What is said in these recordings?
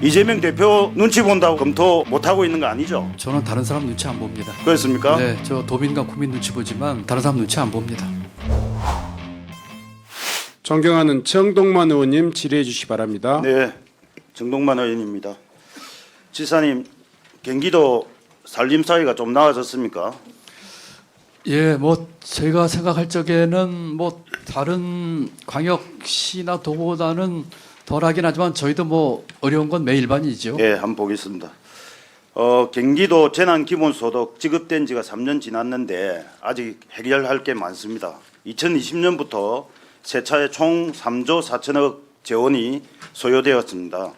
이재명 대표 눈치 본다고 검토 못하고 있는 거 아니죠? 저는 다른 사람 눈치 안 봅니다. 그렇습니까? 네, 저 도민과 국민 눈치 보지만 다른 사람 눈치 안 봅니다. 존경하는 정동만 의원님 질의해 주시기 바랍니다. 네, 정동만 의원입니다. 지사님, 경기도 살림 사이가 좀 나아졌습니까? 예, 뭐 제가 생각할 적에는 뭐 다른 광역시나 도보다는 덜하긴 하지만 저희도 뭐 어려운 건 매일반이죠. 예, 한번 보겠습니다. 경기도 재난기본소득 지급된 지가 3년 지났는데 아직 해결할 게 많습니다. 2020년부터 세 차례 총 3조 4천억 재원이 소요되었습니다.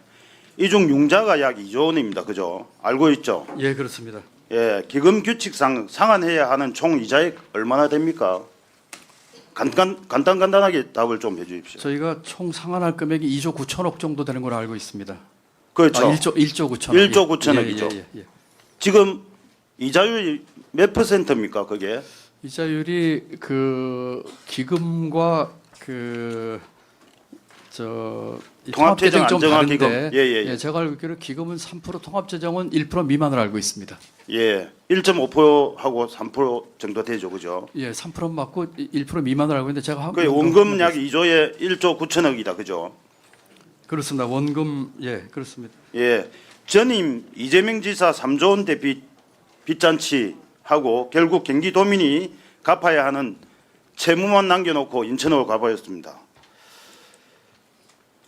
이 중 융자가 약 2조 원입니다. 그죠? 알고 있죠? 예, 그렇습니다. 예, 기금 규칙상 상환해야 하는 총 이자액 얼마나 됩니까? 간단하게 답을 좀 해주십시오. 저희가 총 상환할 금액이 2조 9천억 정도 되는 걸로 알고 있습니다. 그렇죠. 1조 9천억. 1조 9천억이죠. 예. 지금 이자율이 몇 퍼센트입니까? 그게? 이자율이 그 기금과 통합재정 좀 안정화기금. 다른데, 예. 제가 알고 있기로 기금은 3%, 통합재정은 1% 미만으로 알고 있습니다. 예, 1.5%하고 3% 정도 되죠, 그죠? 예, 3% 맞고 1% 미만으로 알고 있는데 제가 그 원금 약 2조에 1조 9천억이다, 그죠? 그렇습니다. 원금 그렇습니다. 예, 전임 이재명 지사 3조 원대 빚잔치 하고 결국 경기도민이 갚아야 하는 채무만 남겨놓고 인천으로 가버렸습니다.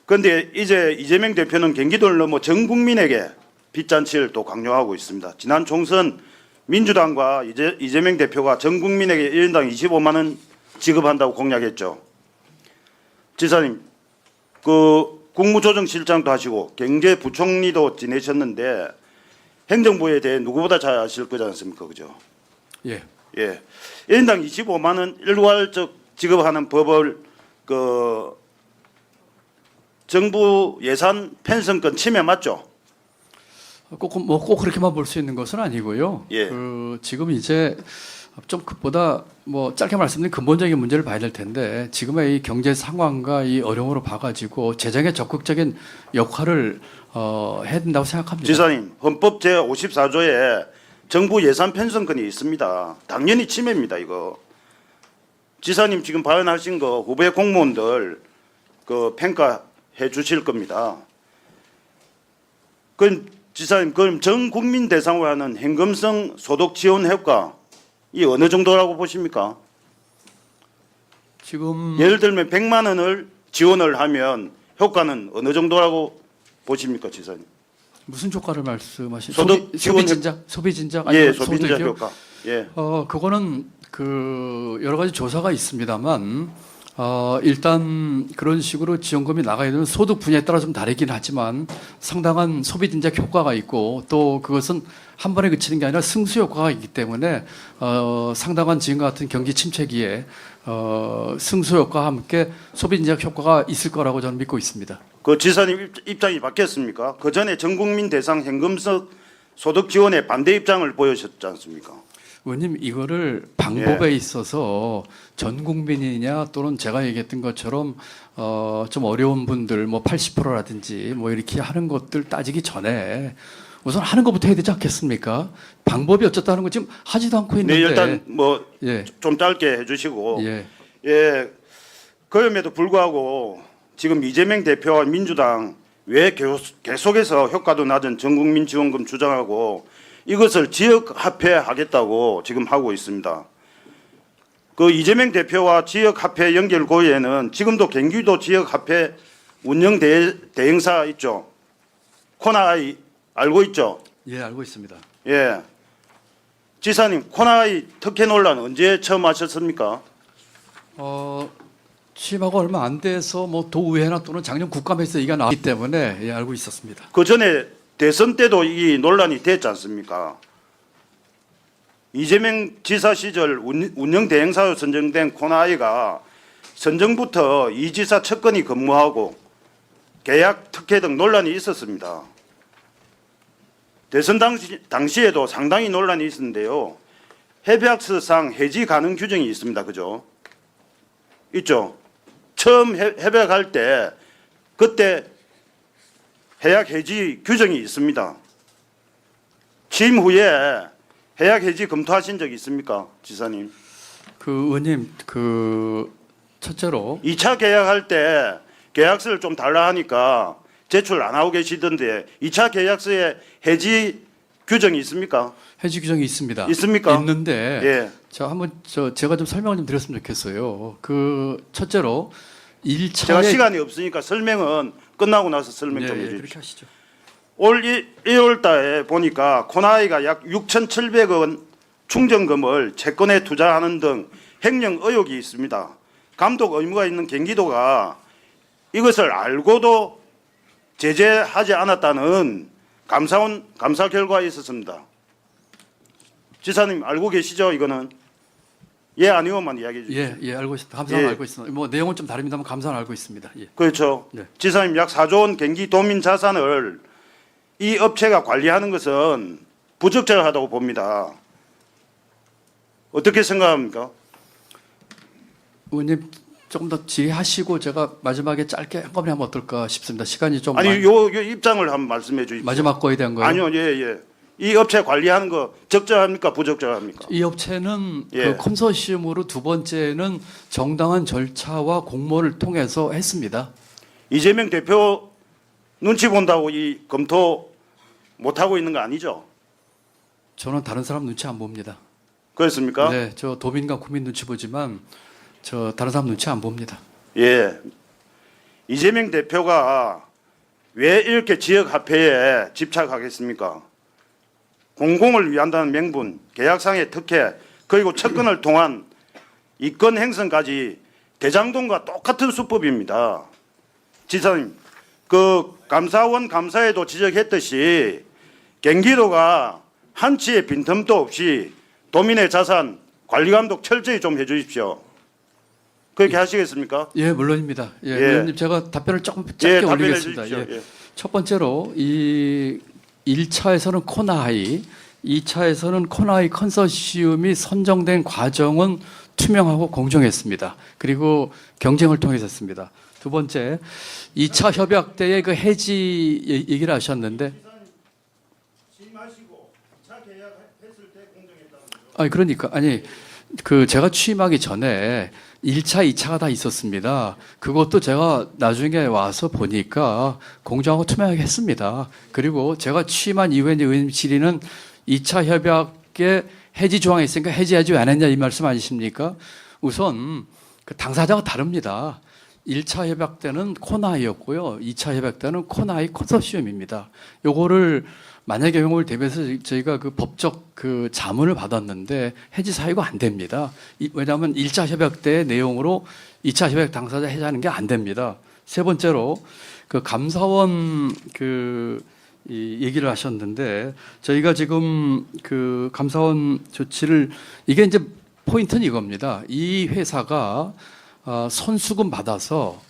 그런데 이제 이재명 대표는 경기도를 넘어 전 국민에게 빚잔치를 또 강요하고 있습니다. 지난 총선 민주당과 이재명 대표가 전 국민에게 1인당 25만 원 지급한다고 공약했죠. 지사님, 그 국무조정실장도 하시고 경제부총리도 지내셨는데 행정부에 대해 누구보다 잘 아실 거지 않습니까, 그죠? 예. 예, 1인당 25만 원 일괄적 지급하는 법을 정부 예산 편성권 침해 맞죠? 꼭 그렇게만 볼 수 있는 것은 아니고요. 예. 지금 이제 좀 그보다 뭐 짧게 말씀드린 근본적인 문제를 봐야 될 텐데 지금의 이 경제 상황과 이 어려움으로 봐가지고 재정에 적극적인 역할을 해야 된다고 생각합니다. 지사님, 헌법 제54조에 정부 예산 편성권이 있습니다. 당연히 침해입니다, 이거. 지사님 지금 발언하신 거 후배 공무원들 평가해 주실 겁니다. 그럼 지사님, 그럼 전 국민 대상으로 하는 현금성 소득 지원 효과 이 어느 정도라고 보십니까? 지금 예를 들면 100만 원을 지원을 하면 효과는 어느 정도라고 보십니까, 지사님? 무슨 효과를 말씀하신? 소득 지원 소비 진작 예, 아니면 소비자 소득이요? 효과. 예. 그거는 여러 가지 조사가 있습니다만 일단 그런 식으로 지원금이 나가야 되면 소득 분야에 따라 좀 다르긴 하지만 상당한 소비 진작 효과가 있고 또 그것은 한 번에 그치는 게 아니라 승수 효과가 있기 때문에 상당한 지금과 같은 경기 침체기에 승수 효과와 함께 소비 진작 효과가 있을 거라고 저는 믿고 있습니다. 그 지사님 입장이 바뀌었습니까? 그 전에 전국민 대상 현금성 소득 지원에 반대 입장을 보여주셨지 않습니까? 의원님 이거를 방법에 있어서 전 국민이냐 또는 제가 얘기했던 것처럼 좀 어려운 분들 뭐 80%라든지 뭐 이렇게 하는 것들 따지기 전에 우선 하는 것부터 해야 되지 않겠습니까? 방법이 어쨌다는 거 지금 하지도 않고 있는데. 네, 일단 뭐 좀 예. 짧게 해주시고. 예. 예. 그럼에도 불구하고 지금 이재명 대표와 민주당 왜 계속해서 효과도 낮은 전국민 지원금 주장하고 이것을 지역 화폐하겠다고 지금 하고 있습니다. 그 이재명 대표와 지역 화폐 연결 고리에는 지금도 경기도 지역 화폐 운영 대행사 있죠. 코나아이 알고 있죠? 예, 알고 있습니다. 예. 지사님, 코나아이 특혜 논란 언제 처음 하셨습니까? 취임하고 얼마 안 돼서 뭐 도의회나 또는 작년 국감에서 얘기가 나왔기 때문에 예, 알고 있었습니다. 그 전에 대선 때도 이 논란이 됐지 않습니까? 이재명 지사 시절 운영 대행사로 선정된 코나아이가 선정부터 이 지사 측근이 근무하고 계약 특혜 등 논란이 있었습니다. 대선 당시에도 상당히 논란이 있었는데요. 협약서상 해지 가능 규정이 있습니다. 그죠? 있죠? 처음 협약할 때 그때 해약 해지 규정이 있습니다. 취임 후에 해약 해지 검토하신 적 있습니까, 지사님? 그 의원님 그 첫째로 2차 계약할 때 계약서를 좀 달라 하니까 제출 안 하고 계시던데 2차 계약서에 해지 규정이 있습니까? 해지 규정이 있습니다. 있습니까? 있는데 예. 자 한번 제가 좀 설명을 좀 드렸으면 좋겠어요. 그 첫째로 1차에 제가 시간이 없으니까 설명은 끝나고 나서 설명 좀 그렇게 해주십시오. 하시죠. 올 1월 달에 보니까 코나이가 약 6,700억 원 충전금을 채권에 투자하는 등 횡령 의혹이 있습니다. 감독 의무가 있는 경기도가 이것을 알고도 제재하지 않았다는 감사 결과가 있었습니다. 지사님 알고 계시죠? 이거는 예 아니오만 이야기해 주세요. 예, 알고 있습니다. 감사는 예. 알고 있습니다. 뭐 내용은 좀 다릅니다만 감사는 알고 있습니다. 예. 그렇죠. 네. 지사님 약 4조 원 경기도민 자산을 이 업체가 관리하는 것은 부적절하다고 봅니다. 어떻게 생각합니까? 의원님 조금 더 지혜하시고 제가 마지막에 짧게 한꺼번에 하면 어떨까 싶습니다. 시간이 좀 아니 많이- 요 입장을 한번 말씀해 주십시오. 마지막 거에 대한 거예요. 아니요, 예. 이 업체 관리하는 거 적절합니까, 부적절합니까? 이 업체는 예. 그 컨소시엄으로 두 번째는 정당한 절차와 공모를 통해서 했습니다. 이재명 대표 눈치 본다고 이 검토 못 하고 있는 거 아니죠? 저는 다른 사람 눈치 안 봅니다. 그렇습니까? 네, 저 도민과 국민 눈치 보지만 저 다른 사람 눈치 안 봅니다. 예. 이재명 대표가 왜 이렇게 지역 화폐에 집착하겠습니까? 공공을 위한다는 명분, 계약상의 특혜, 그리고 채권을 통한 이권 행성까지 대장동과 똑같은 수법입니다. 지사님, 그 감사원 감사에도 지적했듯이 경기도가 한치의 빈틈도 없이 도민의 자산 관리 감독 철저히 좀 해주십시오. 그렇게 하시겠습니까? 예, 물론입니다. 예, 예. 의원님 제가 답변을 조금 예, 짧게 답변해 올리겠습니다. 주십시오. 예. 예. 첫 번째로 이 1차에서는 코나하이, 2차에서는 코나하이 컨소시엄이 선정된 과정은 투명하고 공정했습니다. 그리고 경쟁을 통해서 했습니다. 두 번째, 2차 협약 때의 그 해지 얘기를 하셨는데 아니 그 제가 취임하기 전에 1차, 2차가 다 있었습니다. 그것도 제가 나중에 와서 보니까 공정하고 투명하게 했습니다. 그리고 제가 취임한 이후에 이제 의원님 질의는 2차 협약에 해지 조항이 있으니까 해지하지 왜 안 했냐 이 말씀 아니십니까? 우선 그 당사자가 다릅니다. 1차 협약 때는 코나이였고요. 2차 협약 때는 코나이 컨소시엄입니다. 요거를 만약에 경우를 대비해서 저희가 그 법적 그 자문을 받았는데 해지 사유가 안 됩니다. 왜냐하면 1차 협약 때의 내용으로 2차 협약 당사자 해지하는 게 안 됩니다. 세 번째로 그 감사원 이 얘기를 하셨는데 저희가 지금 그 감사원 조치를 이게 이제 포인트는 이겁니다. 이 회사가 선수금 받아서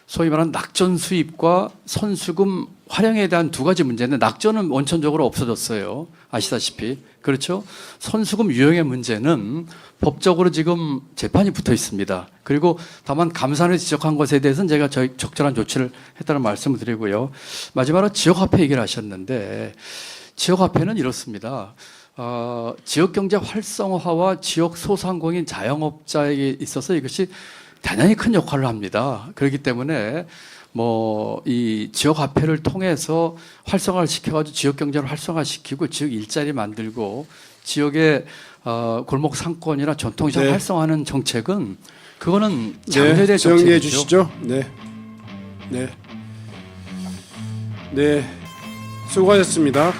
소위 말하는 낙전 수입과 선수금 활용에 대한 두 가지 문제인데 낙전은 원천적으로 없어졌어요. 아시다시피. 그렇죠? 선수금 유용의 문제는 법적으로 지금 재판이 붙어 있습니다. 그리고 다만 감사원이 지적한 것에 대해서는 제가 적절한 조치를 했다는 말씀을 드리고요. 마지막으로 지역화폐 얘기를 하셨는데 지역화폐는 이렇습니다. 지역경제 활성화와 지역 소상공인 자영업자에게 있어서 이것이 대단히 큰 역할을 합니다. 그렇기 때문에 이 지역 화폐를 통해서 활성화를 시켜가지고 지역 경제를 활성화시키고 지역 일자리 만들고 지역의 골목 상권이나 전통시장 네. 활성화하는 정책은 그거는 장려될 네, 정리해 정책이죠. 주시죠. 네. 수고하셨습니다.